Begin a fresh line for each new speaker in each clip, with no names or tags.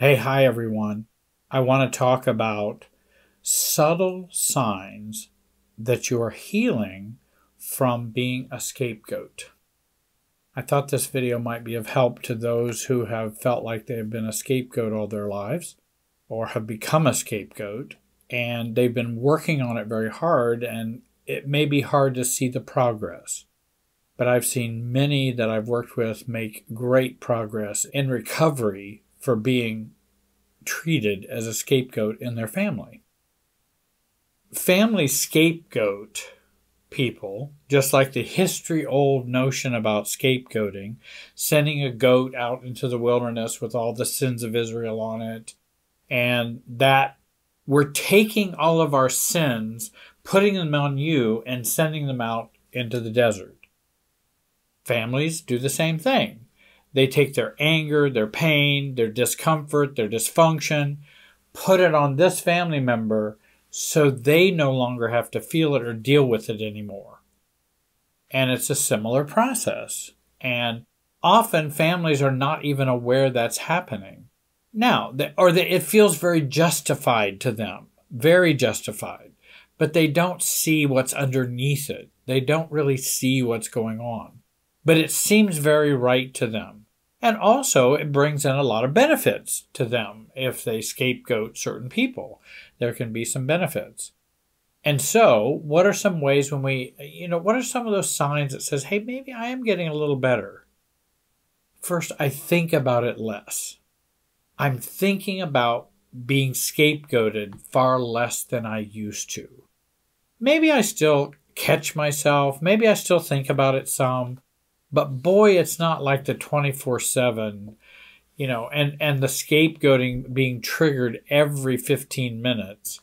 Hey, hi everyone. I want to talk about subtle signs that you are healing from being a scapegoat. I thought this video might be of help to those who have felt like they have been a scapegoat all their lives or have become a scapegoat, and they've been working on it very hard, and it may be hard to see the progress. But I've seen many that I've worked with make great progress in recovery for being treated as a scapegoat in their family. Family scapegoat people, just like the history-old notion about scapegoating, sending a goat out into the wilderness with all the sins of Israel on it, and that we're taking all of our sins, putting them on you, and sending them out into the desert. Families do the same thing. They take their anger, their pain, their discomfort, their dysfunction, put it on this family member so they no longer have to feel it or deal with it anymore. And it's a similar process. And often families are not even aware that's happening. Now, it feels very justified to them, very justified, but they don't see what's underneath it. They don't really see what's going on. But it seems very right to them. And also, it brings in a lot of benefits to them if they scapegoat certain people. There can be some benefits. And so, what are some ways when what are some of those signs that says, hey, maybe I am getting a little better? First, I think about it less. I'm thinking about being scapegoated far less than I used to. Maybe I still catch myself. Maybe I still think about it some. But boy, it's not like the 24/7, and the scapegoating being triggered every 15 minutes.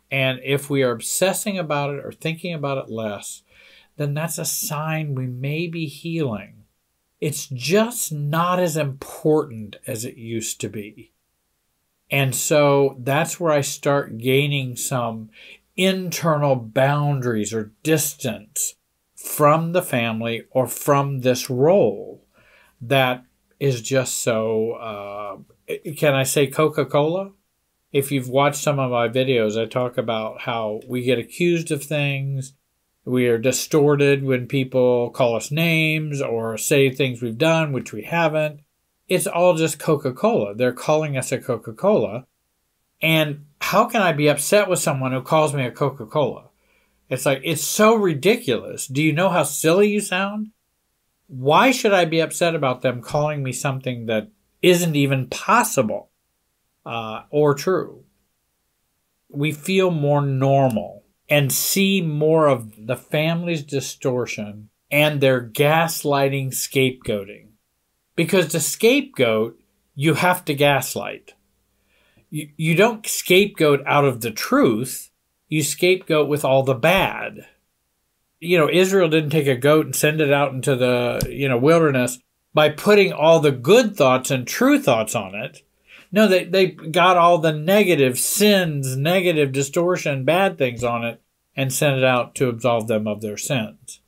And if we are obsessing about it or thinking about it less, then that's a sign we may be healing. It's just not as important as it used to be. And so that's where I start gaining some internal boundaries or distance from the family or from this role that is just so, can I say Coca-Cola? If you've watched some of my videos, I talk about how we get accused of things. We are distorted when people call us names or say things we've done, which we haven't. It's all just Coca-Cola. They're calling us a Coca-Cola. And how can I be upset with someone who calls me a Coca-Cola? It's like, it's so ridiculous. Do you know how silly you sound? Why should I be upset about them calling me something that isn't even possible or true? We feel more normal and see more of the family's distortion and their gaslighting scapegoating. Because to scapegoat, you have to gaslight. You don't scapegoat out of the truth. You scapegoat with all the bad. Israel didn't take a goat and send it out into the, wilderness by putting all the good thoughts and true thoughts on it. No, they got all the negative sins, negative distortion, bad things on it and sent it out to absolve them of their sins.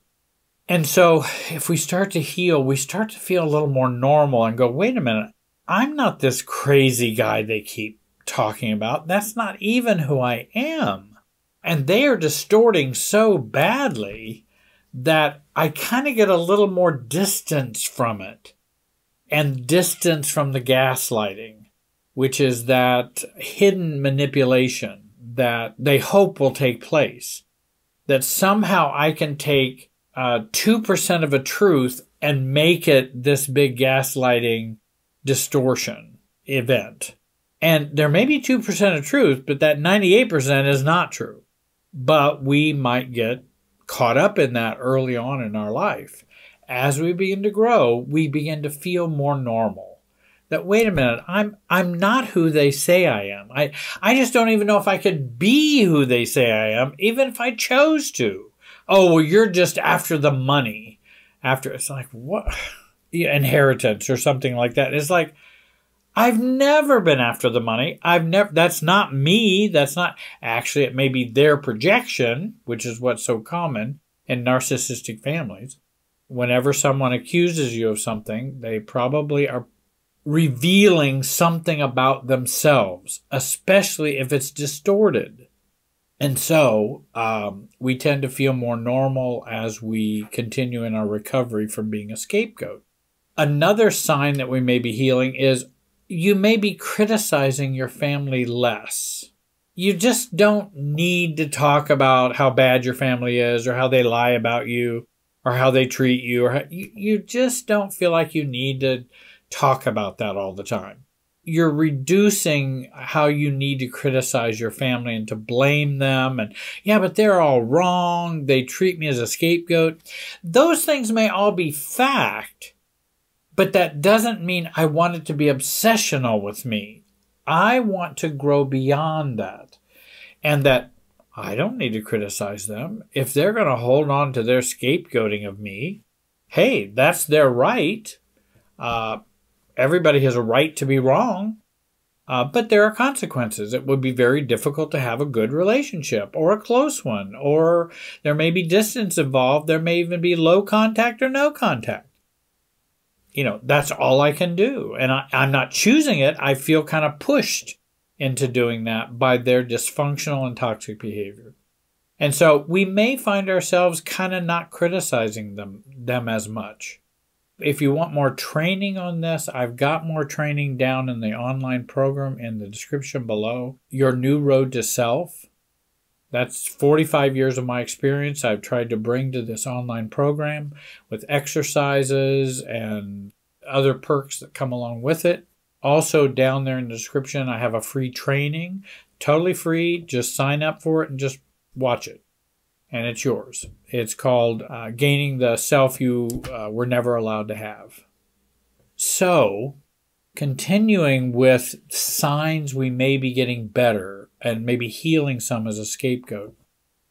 And so if we start to heal, we start to feel a little more normal and go, wait a minute, I'm not this crazy guy they keep talking about. That's not even who I am. And they are distorting so badly that I kind of get a little more distance from it and distance from the gaslighting, which is that hidden manipulation that they hope will take place, that somehow I can take 2% of a truth and make it this big gaslighting distortion event. And there may be 2% of truth, but that 98% is not true. But we might get caught up in that early on in our life. As we begin to grow, we begin to feel more normal. That, wait a minute, I'm not who they say I am. I just don't even know if I could be who they say I am, even if I chose to. Oh, well, you're just after the money. It's like, what? Inheritance or something like that. It's like, I've never been after the money. That's not me. That's not, actually, it may be their projection, which is what's so common in narcissistic families. Whenever someone accuses you of something, they probably are revealing something about themselves, especially if it's distorted. And so we tend to feel more normal as we continue in our recovery from being a scapegoat. Another sign that we may be healing is you may be criticizing your family less. You just don't need to talk about how bad your family is or how they lie about you or how they treat you. Or you just don't feel like you need to talk about that all the time. You're reducing how you need to criticize your family and to blame them. And yeah, but they're all wrong. They treat me as a scapegoat. Those things may all be fact, but that doesn't mean I want it to be obsessional with me. I want to grow beyond that, and that I don't need to criticize them. If they're going to hold on to their scapegoating of me, hey, that's their right. Everybody has a right to be wrong, but there are consequences. It would be very difficult to have a good relationship or a close one, or there may be distance involved. There may even be low contact or no contact. That's all I can do. And I'm not choosing it. I feel kind of pushed into doing that by their dysfunctional and toxic behavior. And so we may find ourselves kind of not criticizing them as much. If you want more training on this, I've got more training down in the online program in the description below. Your New Road to Self. That's 45 years of my experience I've tried to bring to this online program with exercises and other perks that come along with it. Also, down there in the description, I have a free training, totally free. Just sign up for it and just watch it, and it's yours. It's called Gaining the Self You Were Never Allowed to Have. So, continuing with signs we may be getting better and maybe healing some as a scapegoat,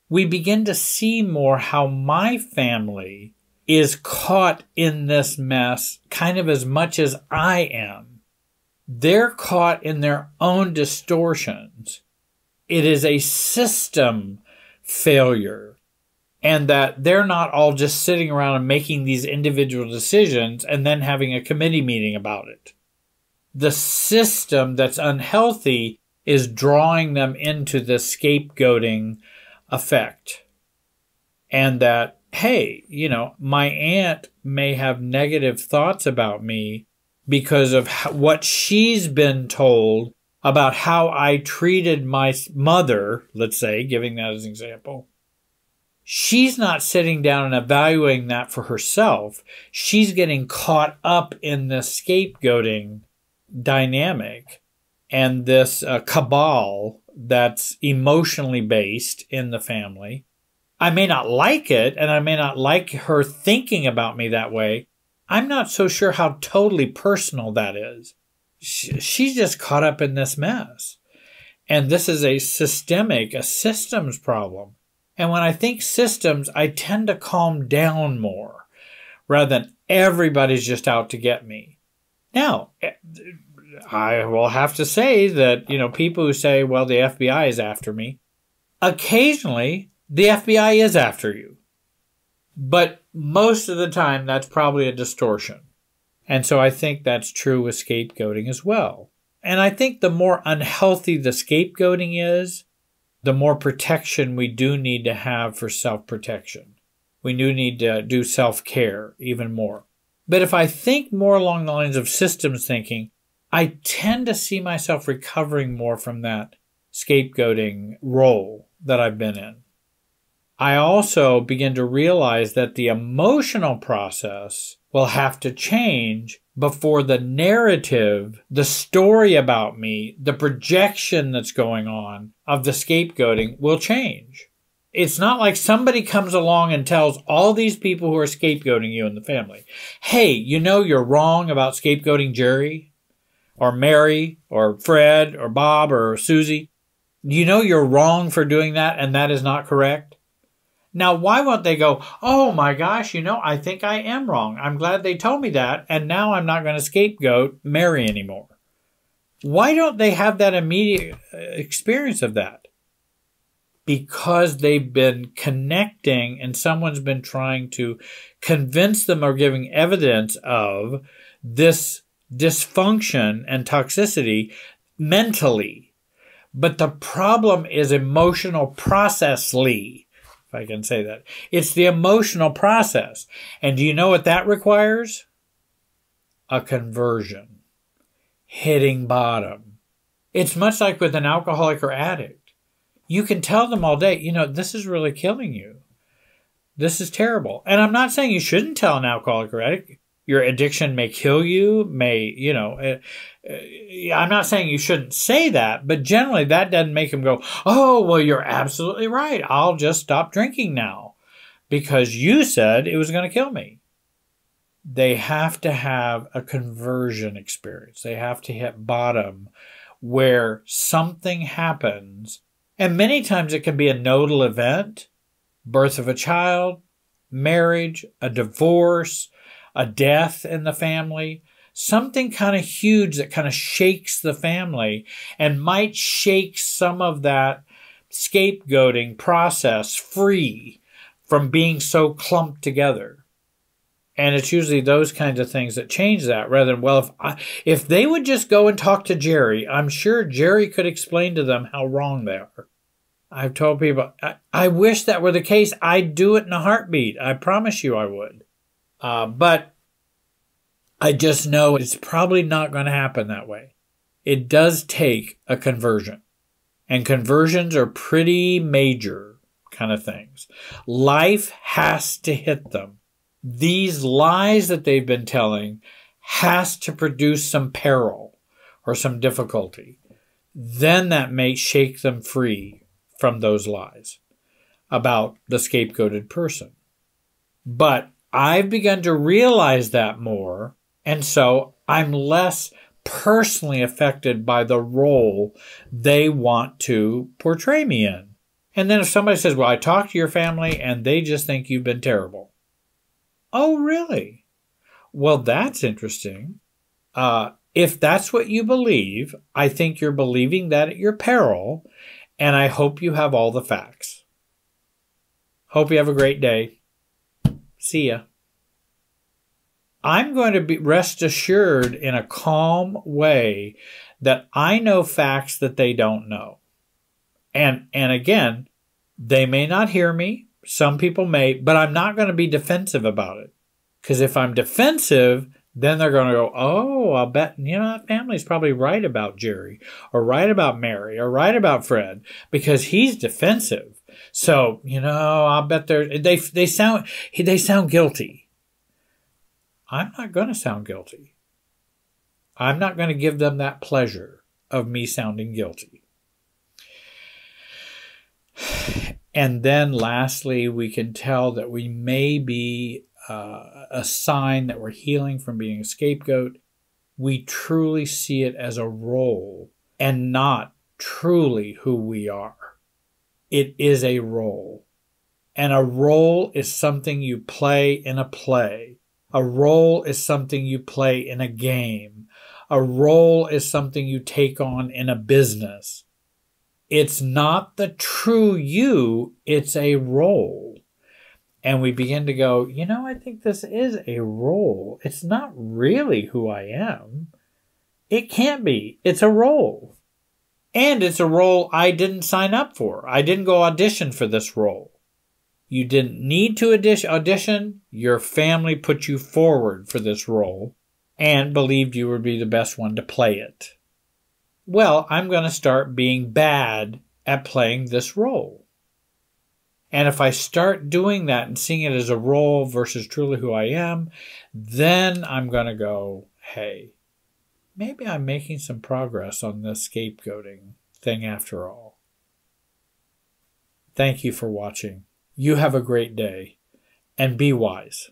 we begin to see more how my family is caught in this mess kind of as much as I am. They're caught in their own distortions. It is a system failure, and that they're not all just sitting around and making these individual decisions and then having a committee meeting about it. The system that's unhealthy is drawing them into the scapegoating effect. And that, hey, my aunt may have negative thoughts about me because of what she's been told about how I treated my mother, let's say, giving that as an example. She's not sitting down and evaluating that for herself. She's getting caught up in the scapegoating dynamic and this cabal that's emotionally based in the family. I may not like it, and I may not like her thinking about me that way. I'm not so sure how totally personal that is. She's just caught up in this mess. And this is a systems problem. And when I think systems, I tend to calm down more rather than everybody's just out to get me. Now, I will have to say that, people who say, well, the FBI is after me, occasionally the FBI is after you. But most of the time, that's probably a distortion. And so I think that's true with scapegoating as well. And I think the more unhealthy the scapegoating is, the more protection we do need to have for self-protection. We do need to do self-care even more. But if I think more along the lines of systems thinking, I tend to see myself recovering more from that scapegoating role that I've been in. I also begin to realize that the emotional process will have to change before the narrative, the story about me, the projection that's going on of the scapegoating will change. It's not like somebody comes along and tells all these people who are scapegoating you in the family, hey, you're wrong about scapegoating Jerry or Mary or Fred or Bob or Susie. You're wrong for doing that, and that is not correct. Now, why won't they go, oh my gosh, I think I am wrong. I'm glad they told me that, and now I'm not going to scapegoat Mary anymore. Why don't they have that immediate experience of that? Because they've been connecting and someone's been trying to convince them or giving evidence of this dysfunction and toxicity mentally. But the problem is emotional processly, if I can say that. It's the emotional process. And do you know what that requires? A conversion. Hitting bottom. It's much like with an alcoholic or addict. You can tell them all day, you know, this is really killing you. This is terrible. And I'm not saying you shouldn't tell an alcoholic or addict. Your addiction may kill you, I'm not saying you shouldn't say that, but generally that doesn't make them go, oh, well, you're absolutely right. I'll just stop drinking now because you said it was going to kill me. They have to have a conversion experience. They have to hit bottom where something happens. And many times it can be a nodal event, birth of a child, marriage, a divorce, a death in the family, something kind of huge that kind of shakes the family and might shake some of that scapegoating process free from being so clumped together. And it's usually those kinds of things that change that rather than, well, if they would just go and talk to Jerry, I'm sure Jerry could explain to them how wrong they are. I've told people, I wish that were the case. I'd do it in a heartbeat. I promise you I would. But I just know it's probably not going to happen that way. It does take a conversion. And conversions are pretty major kind of things. Life has to hit them. These lies that they've been telling has to produce some peril or some difficulty. Then that may shake them free from those lies about the scapegoated person. But I've begun to realize that more, and so I'm less personally affected by the role they want to portray me in. And then if somebody says, well, I talked to your family and they just think you've been terrible. Oh, really? Well, that's interesting. If that's what you believe, I think you're believing that at your peril, and I hope you have all the facts. Hope you have a great day. See ya. I'm going to be rest assured in a calm way that I know facts that they don't know. And again, they may not hear me. Some people may, but I'm not going to be defensive about it. Because if I'm defensive, then they're going to go, oh, I'll bet, that family's probably right about Jerry, or right about Mary, or right about Fred, because he's defensive. So, I'll bet they sound guilty. I'm not going to sound guilty. I'm not going to give them that pleasure of me sounding guilty. And then lastly, we can tell that we may be a sign that we're healing from being a scapegoat. We truly see it as a role and not truly who we are. It is a role. And a role is something you play in a play. A role is something you play in a game. A role is something you take on in a business. It's not the true you, it's a role. And we begin to go, I think this is a role. It's not really who I am. It can't be. It's a role. And it's a role I didn't sign up for. I didn't go audition for this role. You didn't need to audition. Your family put you forward for this role and believed you would be the best one to play it. Well, I'm going to start being bad at playing this role. And if I start doing that and seeing it as a role versus truly who I am, then I'm going to go, hey, maybe I'm making some progress on this scapegoating thing after all. Thank you for watching. You have a great day, and be wise.